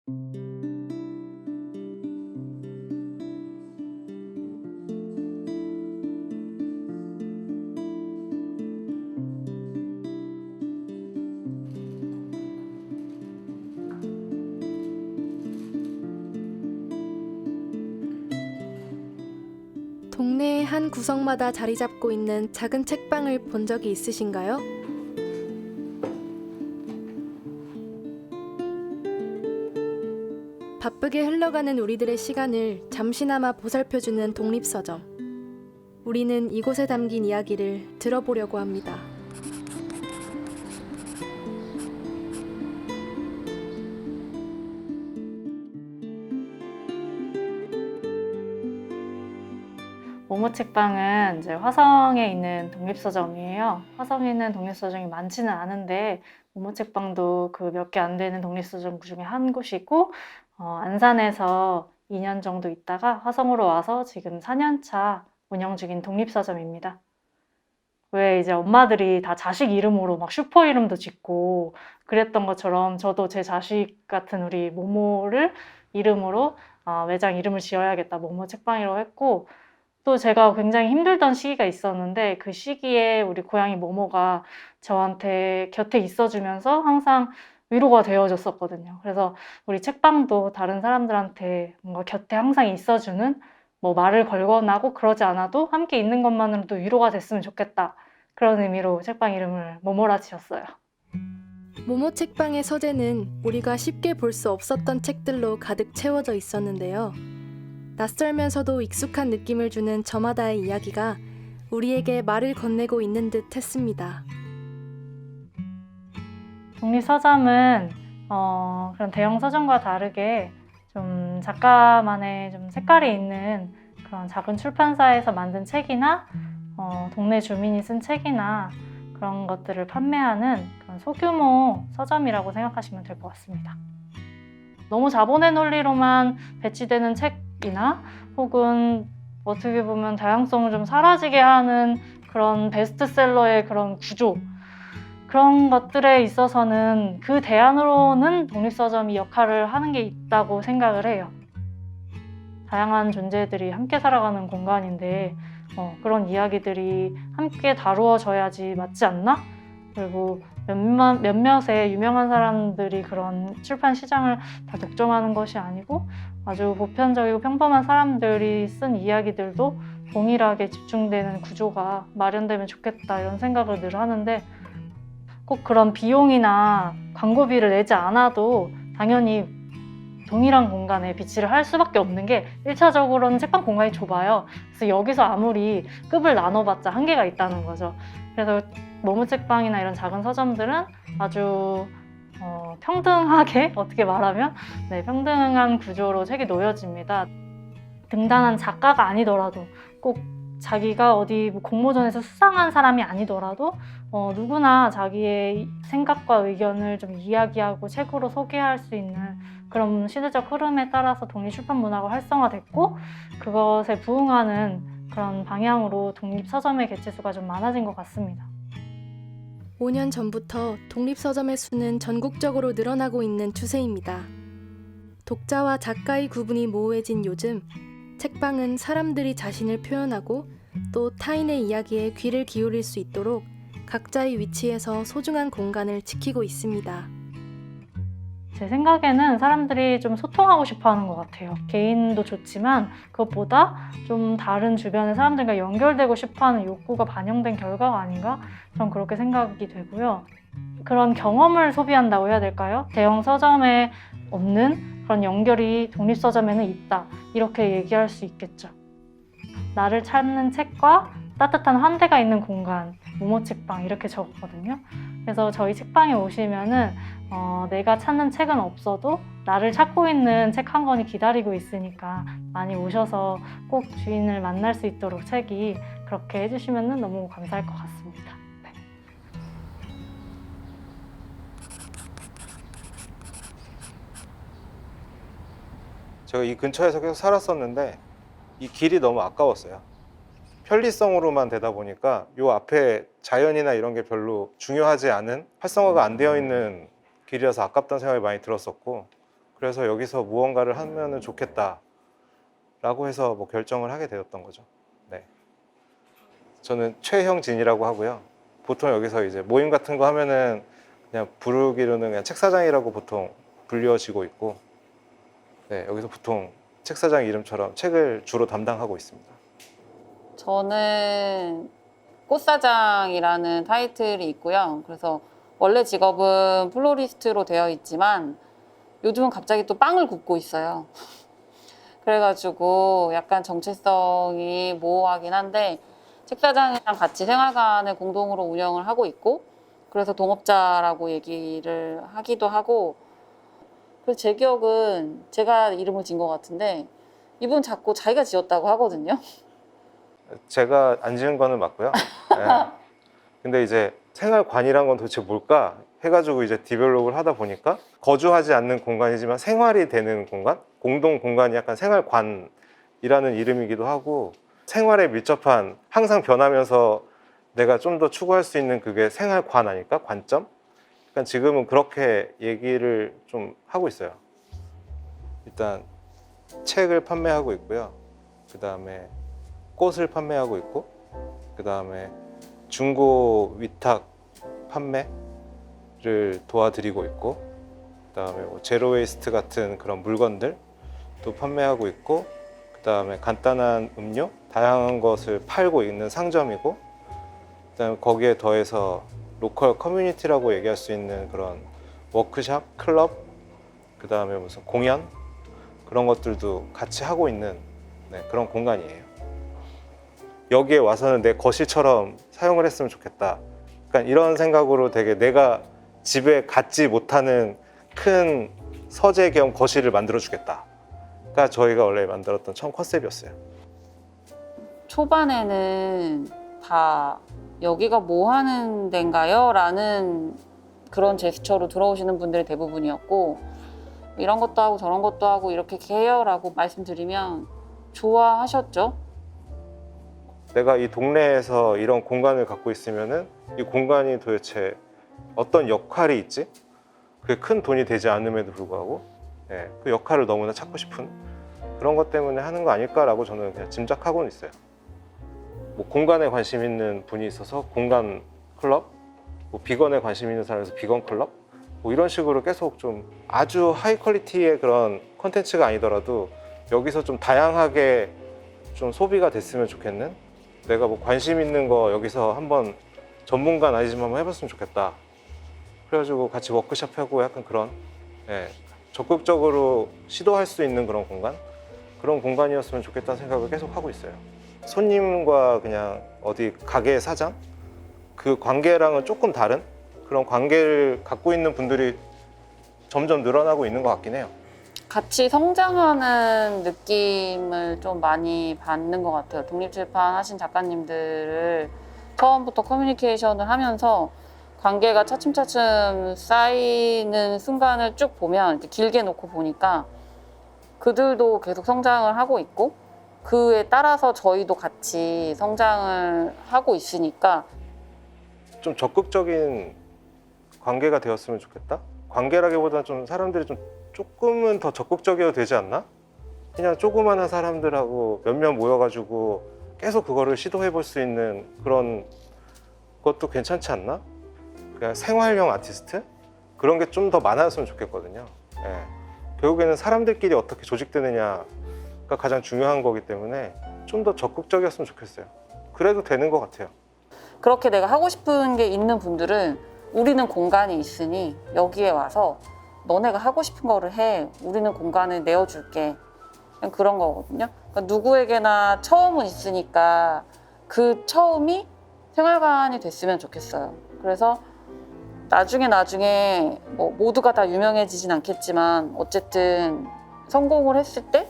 동네의 한 구석마다 자리 잡고 있는 작은 책방을 본 적이 있으신가요? 바쁘게 흘러가는 우리들의 시간을 잠시나마 보살펴주는 독립서점. 우리는 이곳에 담긴 이야기를 들어보려고 합니다. 모모책방은 이제 화성에 있는 독립서점이에요. 화성에 있는 독립서점이 많지는 않은데 모모책방도 그 몇 개 안 되는 독립서점 중에 한 곳이고, 안산에서 2년 정도 있다가 화성으로 와서 지금 4년 차 운영 중인 독립서점입니다. 왜 이제 엄마들이 다 자식 이름으로 막 슈퍼 이름도 짓고 그랬던 것처럼 저도 제 자식 같은 우리 모모를 이름으로 매장 이름을 지어야겠다, 모모책방이라고 했고, 또 제가 굉장히 힘들던 시기가 있었는데 그 시기에 우리 고양이 모모가 저한테 곁에 있어주면서 항상 위로가 되어줬었거든요. 그래서 우리 책방도 다른 사람들한테 뭔가 곁에 항상 있어주는, 뭐 말을 걸거나 하고 그러지 않아도 함께 있는 것만으로도 위로가 됐으면 좋겠다, 그런 의미로 책방 이름을 모모라 지었어요. 모모 책방의 서재는 우리가 쉽게 볼 수 없었던 책들로 가득 채워져 있었는데요. 낯설면서도 익숙한 느낌을 주는 저마다의 이야기가 우리에게 말을 건네고 있는 듯 했습니다. 독립서점은 그런 대형 서점과 다르게 좀 작가만의 좀 색깔이 있는 그런 작은 출판사에서 만든 책이나 동네 주민이 쓴 책이나 그런 것들을 판매하는 그런 소규모 서점이라고 생각하시면 될 것 같습니다. 너무 자본의 논리로만 배치되는 책이나 혹은 어떻게 보면 다양성을 좀 사라지게 하는 그런 베스트셀러의 그런 구조, 그런 것들에 있어서는 그 대안으로는 독립서점이 역할을 하는 게 있다고 생각을 해요. 다양한 존재들이 함께 살아가는 공간인데 그런 이야기들이 함께 다루어져야지 맞지 않나? 그리고 몇몇의 유명한 사람들이 그런 출판 시장을 다 독점하는 것이 아니고 아주 보편적이고 평범한 사람들이 쓴 이야기들도 동일하게 집중되는 구조가 마련되면 좋겠다, 이런 생각을 늘 하는데, 꼭 그런 비용이나 광고비를 내지 않아도 당연히 동일한 공간에 비치를 할 수밖에 없는 게, 1차적으로는 책방 공간이 좁아요. 그래서 여기서 아무리 급을 나눠봤자 한계가 있다는 거죠. 그래서 모모책방이나 이런 작은 서점들은 아주 평등하게 어떻게 말하면 평등한 구조로 책이 놓여집니다. 등단한 작가가 아니더라도, 꼭 자기가 어디 공모전에서 수상한 사람이 아니더라도 누구나 자기의 생각과 의견을 좀 이야기하고 책으로 소개할 수 있는 그런 시대적 흐름에 따라서 독립출판 문화가 활성화됐고, 그것에 부응하는 그런 방향으로 독립서점의 개체수가 좀 많아진 것 같습니다. 5년 전부터 독립서점의 수는 전국적으로 늘어나고 있는 추세입니다. 독자와 작가의 구분이 모호해진 요즘, 책방은 사람들이 자신을 표현하고 또 타인의 이야기에 귀를 기울일 수 있도록 각자의 위치에서 소중한 공간을 지키고 있습니다. 제 생각에는 사람들이 좀 소통하고 싶어 하는 것 같아요. 개인도 좋지만 그것보다 좀 다른 주변의 사람들과 연결되고 싶어 하는 욕구가 반영된 결과가 아닌가? 전 그렇게 생각이 되고요. 그런 경험을 소비한다고 해야 될까요? 대형 서점에 없는 그런 연결이 독립서점에는 있다, 이렇게 얘기할 수 있겠죠. 나를 찾는 책과 따뜻한 환대가 있는 공간, 모모책방, 이렇게 적었거든요. 그래서 저희 책방에 오시면은 내가 찾는 책은 없어도 나를 찾고 있는 책 한 권이 기다리고 있으니까 많이 오셔서 꼭 주인을 만날 수 있도록 책이 그렇게 해주시면 너무 감사할 것 같습니다. 네. 제가 이 근처에서 계속 살았었는데 이 길이 너무 아까웠어요. 편리성으로만 되다 보니까 요 앞에 자연이나 이런 게 별로 중요하지 않은, 활성화가 안 되어 있는 길이라서 아깝다는 생각이 많이 들었었고, 그래서 여기서 무언가를 하면은 좋겠다라고 해서 뭐 결정을 하게 되었던 거죠. 네. 저는 최형진이라고 하고요. 보통 여기서 이제 모임 같은 거 하면은 그냥 부르기로는 그냥 책사장이라고 보통 불려지고 있고, 네, 여기서 보통 책사장 이름처럼 책을 주로 담당하고 있습니다. 저는 꽃사장이라는 타이틀이 있고요. 그래서 원래 직업은 플로리스트로 되어 있지만 요즘은 갑자기 또 빵을 굽고 있어요. 그래가지고 약간 정체성이 모호하긴 한데 책사장이랑 같이 생활관을 공동으로 운영을 하고 있고, 그래서 동업자라고 얘기를 하기도 하고, 그래서 제 기억은 제가 이름을 지은 것 같은데 이분 자꾸 자기가 지었다고 하거든요. 제가 안 지은 거는 맞고요. 네. 근데 이제 생활관이란 건 도대체 뭘까 해가지고 이제 디벨롭을 하다 보니까 거주하지 않는 공간이지만 생활이 되는 공간? 공동 공간이 약간 생활관이라는 이름이기도 하고, 생활에 밀접한, 항상 변하면서 내가 좀 더 추구할 수 있는 그게 생활관 아닐까? 관점? 그러니까 지금은 그렇게 얘기를 좀 하고 있어요. 일단 책을 판매하고 있고요. 그 다음에 꽃을 판매하고 있고, 그 다음에 중고 위탁 판매를 도와드리고 있고, 그 다음에 뭐 제로웨이스트 같은 그런 물건들 또 판매하고 있고, 그 다음에 간단한 음료, 다양한 것을 팔고 있는 상점이고, 그 다음에 거기에 더해서 로컬 커뮤니티라고 얘기할 수 있는 그런 워크샵, 클럽, 그 다음에 무슨 공연, 그런 것들도 같이 하고 있는, 네, 그런 공간이에요. 여기에 와서는 내 거실처럼 사용을 했으면 좋겠다. 그러니까 이런 생각으로 되게 내가 집에 갖지 못하는 큰 서재 겸 거실을 만들어 주겠다. 가 저희가 원래 만들었던 처음 컨셉이었어요. 초반에는 다 여기가 뭐 하는 데인가요? 라는 그런 제스처로 들어오시는 분들이 대부분이었고, 이런 것도 하고 저런 것도 하고 이렇게 해요 라고 말씀드리면 좋아하셨죠? 내가 이 동네에서 이런 공간을 갖고 있으면은 이 공간이 도대체 어떤 역할이 있지? 그게 큰 돈이 되지 않음에도 불구하고, 예, 그 역할을 너무나 찾고 싶은 그런 것 때문에 하는 거 아닐까라고 저는 그냥 짐작하고는 있어요. 뭐 공간에 관심 있는 분이 있어서 공간 클럽, 뭐 비건에 관심 있는 사람에서 비건 클럽, 뭐 이런 식으로 계속 좀 아주 하이 퀄리티의 그런 컨텐츠가 아니더라도 여기서 좀 다양하게 좀 소비가 됐으면 좋겠는, 내가 뭐 관심 있는 거 여기서 한번 전문가는 아니지만 한번 해봤으면 좋겠다. 그래가지고 같이 워크숍 하고 약간 그런, 예, 적극적으로 시도할 수 있는 그런 공간, 그런 공간이었으면 좋겠다는 생각을 계속 하고 있어요. 손님과 그냥 어디 가게 사장, 그 관계랑은 조금 다른 그런 관계를 갖고 있는 분들이 점점 늘어나고 있는 것 같긴 해요. 같이 성장하는 느낌을 좀 많이 받는 것 같아요. 독립출판 하신 작가님들을 처음부터 커뮤니케이션을 하면서 관계가 차츰차츰 쌓이는 순간을 쭉 보면, 이렇게 길게 놓고 보니까 그들도 계속 성장을 하고 있고, 그에 따라서 저희도 같이 성장을 하고 있으니까 좀 적극적인 관계가 되었으면 좋겠다? 관계라기보다는 좀 사람들이 좀 조금은 더 적극적이어도 되지 않나? 그냥 조그마한 사람들하고 몇몇 모여가지고 계속 그거를 시도해 볼 수 있는 그런 것도 괜찮지 않나? 그냥 생활형 아티스트? 그런 게 좀 더 많았으면 좋겠거든요. 예. 결국에는 사람들끼리 어떻게 조직되느냐가 가장 중요한 거기 때문에 좀 더 적극적이었으면 좋겠어요. 그래도 되는 것 같아요. 그렇게 내가 하고 싶은 게 있는 분들은 우리는 공간이 있으니 여기에 와서 너네가 하고 싶은 거를 해. 우리는 공간을 내어줄게. 그냥 그런 거거든요. 그러니까 누구에게나 처음은 있으니까 그 처음이 생활관이 됐으면 좋겠어요. 그래서 나중에 뭐 모두가 다 유명해지진 않겠지만 어쨌든 성공을 했을 때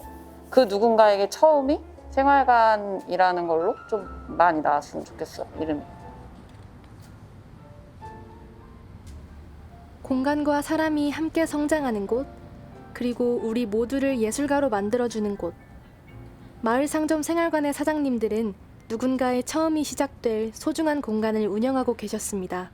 그 누군가에게 처음이 생활관이라는 걸로 좀 많이 나왔으면 좋겠어요, 이름이. 공간과 사람이 함께 성장하는 곳, 그리고 우리 모두를 예술가로 만들어주는 곳. 마을상점 생활관의 사장님들은 누군가의 처음이 시작될 소중한 공간을 운영하고 계셨습니다.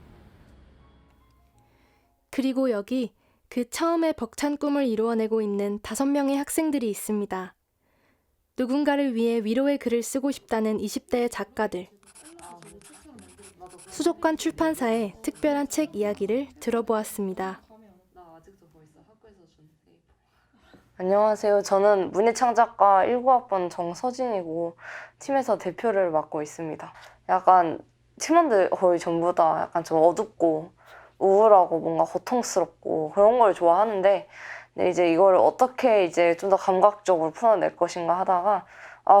그리고 여기 그 처음에 벅찬 꿈을 이루어내고 있는 5명의 학생들이 있습니다. 누군가를 위해 위로의 글을 쓰고 싶다는 20대의 작가들. 수족관 출판사의 특별한 책 이야기를 들어보았습니다. 안녕하세요. 저는 문예창작과 19학번 정서진이고 팀에서 대표를 맡고 있습니다. 약간 팀원들 거의 전부 다 약간 좀 어둡고 우울하고 뭔가 고통스럽고 그런 걸 좋아하는데, 근데 이제 이걸 어떻게 이제 좀 더 감각적으로 풀어낼 것인가 하다가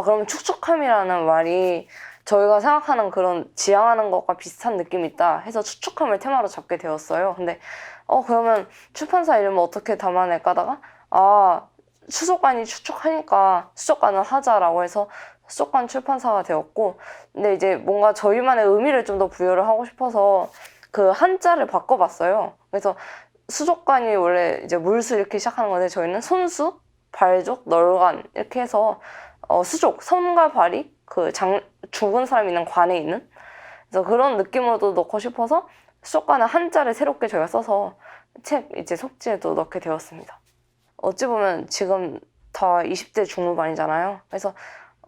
그럼 축축함이라는 말이 저희가 생각하는 그런 지향하는 것과 비슷한 느낌이 있다 해서 축축함을 테마로 잡게 되었어요. 근데 그러면 출판사 이름을 어떻게 담아낼까 하다가 수족관이 축축하니까 수족관을 하자라고 해서 수족관 출판사가 되었고, 근데 이제 뭔가 저희만의 의미를 좀 더 부여를 하고 싶어서 그 한자를 바꿔봤어요. 그래서 수족관이 원래 이제 물수 이렇게 시작하는 건데 저희는 손수, 발족, 널관 이렇게 해서 수족, 손과 발이 죽은 사람이 있는 관에 있는, 그래서 그런 느낌으로도 넣고 싶어서 수족관은 한자를 새롭게 저희가 써서 책 이제 속지에도 넣게 되었습니다. 어찌 보면 지금 다 20대 중후반이잖아요. 그래서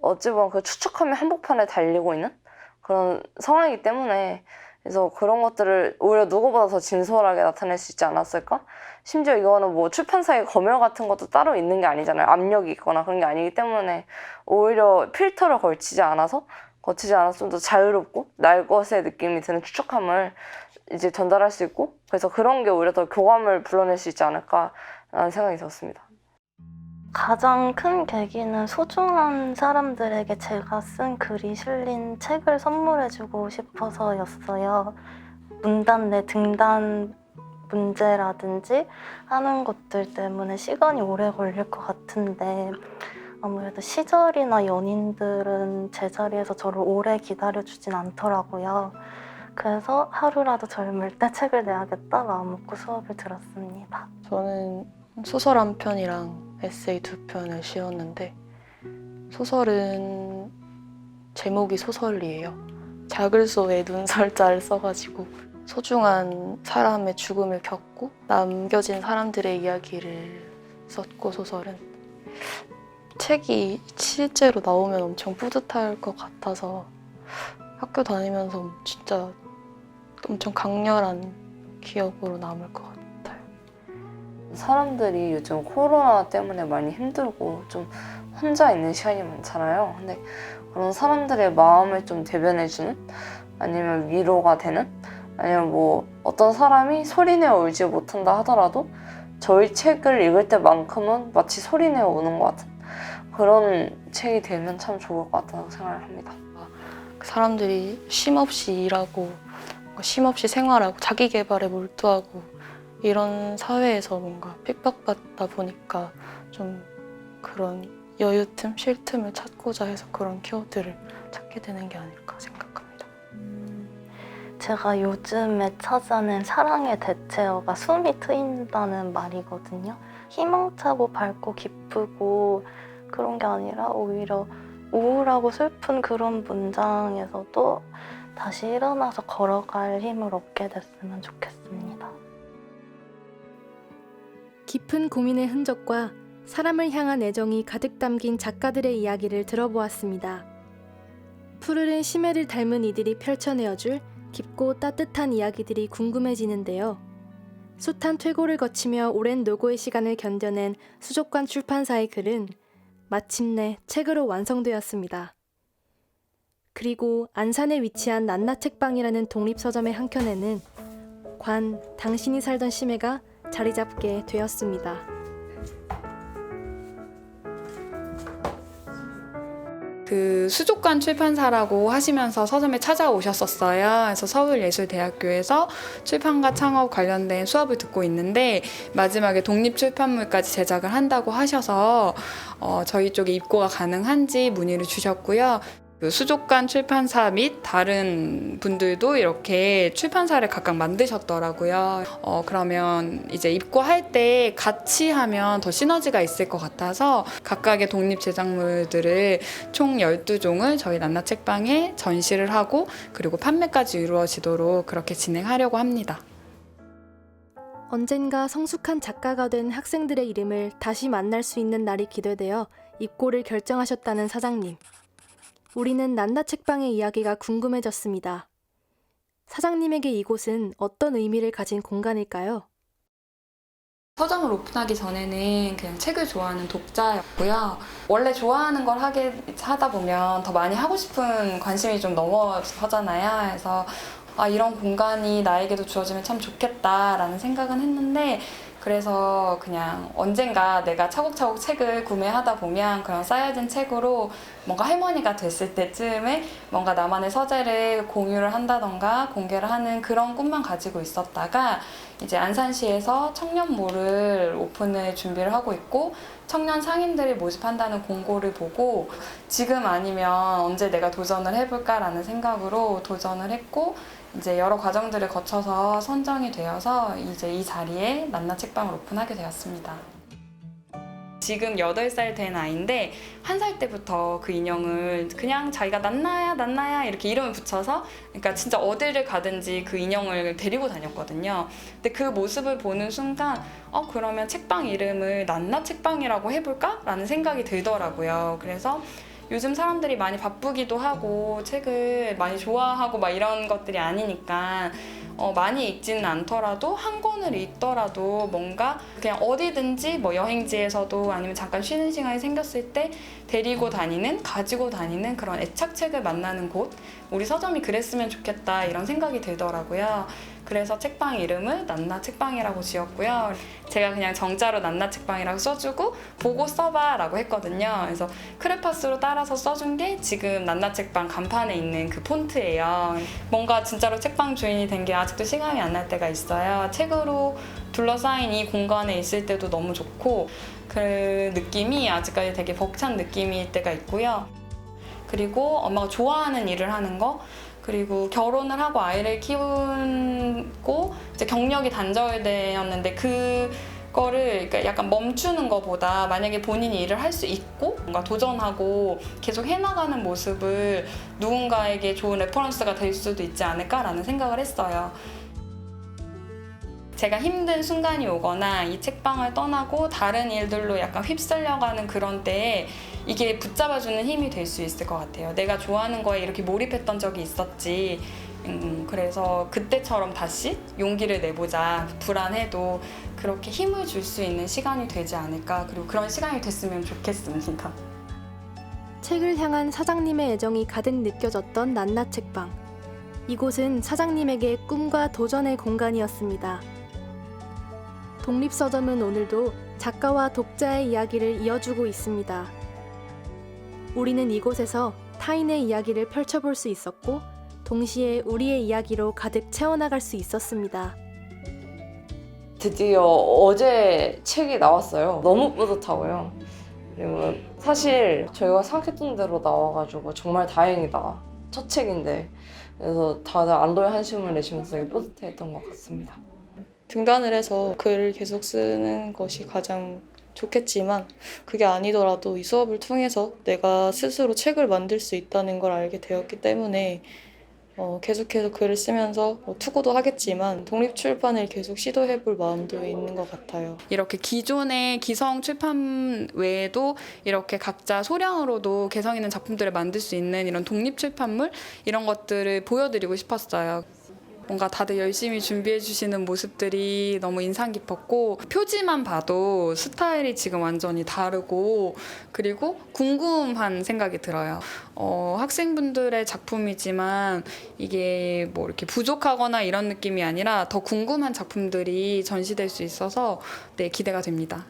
어찌 보면 그 추측함이 한복판에 달리고 있는 그런 상황이기 때문에, 그래서 그런 것들을 오히려 누구보다 더 진솔하게 나타낼 수 있지 않았을까? 심지어 이거는 뭐 출판사의 검열 같은 것도 따로 있는 게 아니잖아요. 압력이 있거나 그런 게 아니기 때문에 오히려 필터를 거치지 않아서 좀 더 자유롭고 날 것의 느낌이 드는 추측함을 이제 전달할 수 있고, 그래서 그런 게 오히려 더 교감을 불러낼 수 있지 않을까라는 생각이 들었습니다. 가장 큰 계기는 소중한 사람들에게 제가 쓴 글이 실린 책을 선물해주고 싶어서였어요. 문단 내 등단 문제라든지 하는 것들 때문에 시간이 오래 걸릴 것 같은데, 아무래도 시절이나 연인들은 제자리에서 저를 오래 기다려주진 않더라고요. 그래서 하루라도 젊을 때 책을 내야겠다 마음먹고 수업을 들었습니다. 저는 소설 한 편이랑 에세이 2편을 씌웠는데, 소설은 제목이 소설이에요. 작을소에 눈설자를 써가지고 소중한 사람의 죽음을 겪고 남겨진 사람들의 이야기를 썼고, 소설은 책이 실제로 나오면 엄청 뿌듯할 것 같아서 학교 다니면서 진짜 엄청 강렬한 기억으로 남을 것 같아요. 사람들이 요즘 코로나 때문에 많이 힘들고 좀 혼자 있는 시간이 많잖아요. 근데 그런 사람들의 마음을 좀 대변해주는, 아니면 위로가 되는, 아니면 뭐 어떤 사람이 소리내어 울지 못한다 하더라도 저희 책을 읽을 때만큼은 마치 소리내어 우는 것 같은 그런 책이 되면 참 좋을 것 같다고 생각을 합니다. 사람들이 쉼없이 일하고 쉼없이 생활하고 자기 개발에 몰두하고 이런 사회에서 뭔가 핍박받다 보니까 좀 그런 여유 틈, 쉴 틈을 찾고자 해서 그런 키워드를 찾게 되는 게 아닐까 생각합니다. 제가 요즘에 찾아낸 사랑의 대체어가 숨이 트인다는 말이거든요. 희망차고 밝고 기쁘고 그런 게 아니라 오히려 우울하고 슬픈 그런 문장에서도 다시 일어나서 걸어갈 힘을 얻게 됐으면 좋겠습니다. 깊은 고민의 흔적과 사람을 향한 애정이 가득 담긴 작가들의 이야기를 들어보았습니다. 푸르른 심해를 닮은 이들이 펼쳐내어줄 깊고 따뜻한 이야기들이 궁금해지는데요. 숱한 퇴고를 거치며 오랜 노고의 시간을 견뎌낸 수족관 출판사의 글은 마침내 책으로 완성되었습니다. 그리고 안산에 위치한 낱낱 책방이라는 독립서점의 한켠에는 당신이 살던 심해가 자리 잡게 되었습니다. 그 수족관 출판사라고 하시면서 서점에 찾아오셨었어요. 그래서 서울예술대학교에서 출판과 창업 관련된 수업을 듣고 있는데 마지막에 독립출판물까지 제작을 한다고 하셔서 저희 쪽에 입고가 가능한지 문의를 주셨고요. 그 수족관 출판사 및 다른 분들도 이렇게 출판사를 각각 만드셨더라고요. 그러면 이제 입고할 때 같이 하면 더 시너지가 있을 것 같아서 각각의 독립 제작물들을 총 12종을 저희 낱낱 책방에 전시를 하고 그리고 판매까지 이루어지도록 그렇게 진행하려고 합니다. 언젠가 성숙한 작가가 된 학생들의 이름을 다시 만날 수 있는 날이 기대되어 입고를 결정하셨다는 사장님. 우리는 낱낱 책방의 이야기가 궁금해졌습니다. 사장님에게 이곳은 어떤 의미를 가진 공간일까요? 서점을 오픈하기 전에는 그냥 책을 좋아하는 독자였고요. 원래 좋아하는 걸 하다 보면 더 많이 하고 싶은 관심이 좀 넘어서잖아요. 그래서 이런 공간이 나에게도 주어지면 참 좋겠다라는 생각은 했는데, 그래서 그냥 언젠가 내가 차곡차곡 책을 구매하다 보면 그런 쌓여진 책으로 뭔가 할머니가 됐을 때쯤에 뭔가 나만의 서재를 공유를 한다던가 공개를 하는 그런 꿈만 가지고 있었다가, 이제 안산시에서 청년몰을 오픈을 준비를 하고 있고 청년 상인들을 모집한다는 공고를 보고 지금 아니면 언제 내가 도전을 해볼까라는 생각으로 도전을 했고, 이제 여러 과정들을 거쳐서 선정이 되어서 이제 이 자리에 낱낱 책방을 오픈하게 되었습니다. 지금 8살 된 아이인데 1살 때부터 그 인형을 그냥 자기가 낱나야 이렇게 이름을 붙여서, 그러니까 진짜 어디를 가든지 그 인형을 데리고 다녔거든요. 근데 그 모습을 보는 순간 그러면 책방 이름을 낱낱 책방이라고 해볼까? 라는 생각이 들더라고요. 그래서 요즘 사람들이 많이 바쁘기도 하고 책을 많이 좋아하고 막 이런 것들이 아니니까 많이 읽지는 않더라도 한 권을 읽더라도 뭔가 그냥 어디든지 뭐 여행지에서도 아니면 잠깐 쉬는 시간이 생겼을 때 데리고 다니는, 가지고 다니는 그런 애착책을 만나는 곳, 우리 서점이 그랬으면 좋겠다 이런 생각이 들더라고요. 그래서 책방 이름을 낱낱 책방이라고 지었고요. 제가 그냥 정자로 낱낱 책방이라고 써주고 보고 써봐 라고 했거든요. 그래서 크레파스로 따라서 써준 게 지금 낱낱 책방 간판에 있는 그 폰트예요. 뭔가 진짜로 책방 주인이 된 게 아직도 실감이 안 날 때가 있어요. 책으로 둘러싸인 이 공간에 있을 때도 너무 좋고, 그 느낌이 아직까지 되게 벅찬 느낌일 때가 있고요. 그리고 엄마가 좋아하는 일을 하는 거, 그리고 결혼을 하고 아이를 키우고 이제 경력이 단절되었는데 그거를 그러니까 약간 멈추는 것보다 만약에 본인이 일을 할 수 있고 뭔가 도전하고 계속 해나가는 모습을 누군가에게 좋은 레퍼런스가 될 수도 있지 않을까라는 생각을 했어요. 제가 힘든 순간이 오거나 이 책방을 떠나고 다른 일들로 약간 휩쓸려가는 그런 때에 이게 붙잡아주는 힘이 될 수 있을 것 같아요. 내가 좋아하는 거에 이렇게 몰입했던 적이 있었지. 그래서 그때처럼 다시 용기를 내보자. 불안해도 그렇게 힘을 줄 수 있는 시간이 되지 않을까. 그리고 그런 시간이 됐으면 좋겠습니다. 책을 향한 사장님의 애정이 가득 느껴졌던 낱낱 책방. 이곳은 사장님에게 꿈과 도전의 공간이었습니다. 독립서점은 오늘도 작가와 독자의 이야기를 이어주고 있습니다. 우리는 이곳에서 타인의 이야기를 펼쳐볼 수 있었고, 동시에 우리의 이야기로 가득 채워나갈 수 있었습니다. 드디어 어제 책이 나왔어요. 너무 뿌듯하고요. 그리고 사실 저희가 생각했던 대로 나와가지고 정말 다행이다. 첫 책인데. 그래서 다들 안도의 한숨을 내쉬면서 되게 뿌듯해했던 것 같습니다. 등단을 해서 글을 계속 쓰는 것이 가장 좋겠지만 그게 아니더라도 이 수업을 통해서 내가 스스로 책을 만들 수 있다는 걸 알게 되었기 때문에 계속해서 글을 쓰면서 투고도 하겠지만 독립출판을 계속 시도해볼 마음도 있는 것 같아요. 이렇게 기존의 기성 출판 외에도 이렇게 각자 소량으로도 개성 있는 작품들을 만들 수 있는 이런 독립 출판물 이런 것들을 보여드리고 싶었어요. 뭔가 다들 열심히 준비해 주시는 모습들이 너무 인상 깊었고, 표지만 봐도 스타일이 지금 완전히 다르고, 그리고 궁금한 생각이 들어요. 학생분들의 작품이지만 이게 뭐 이렇게 부족하거나 이런 느낌이 아니라 더 궁금한 작품들이 전시될 수 있어서 기대가 됩니다.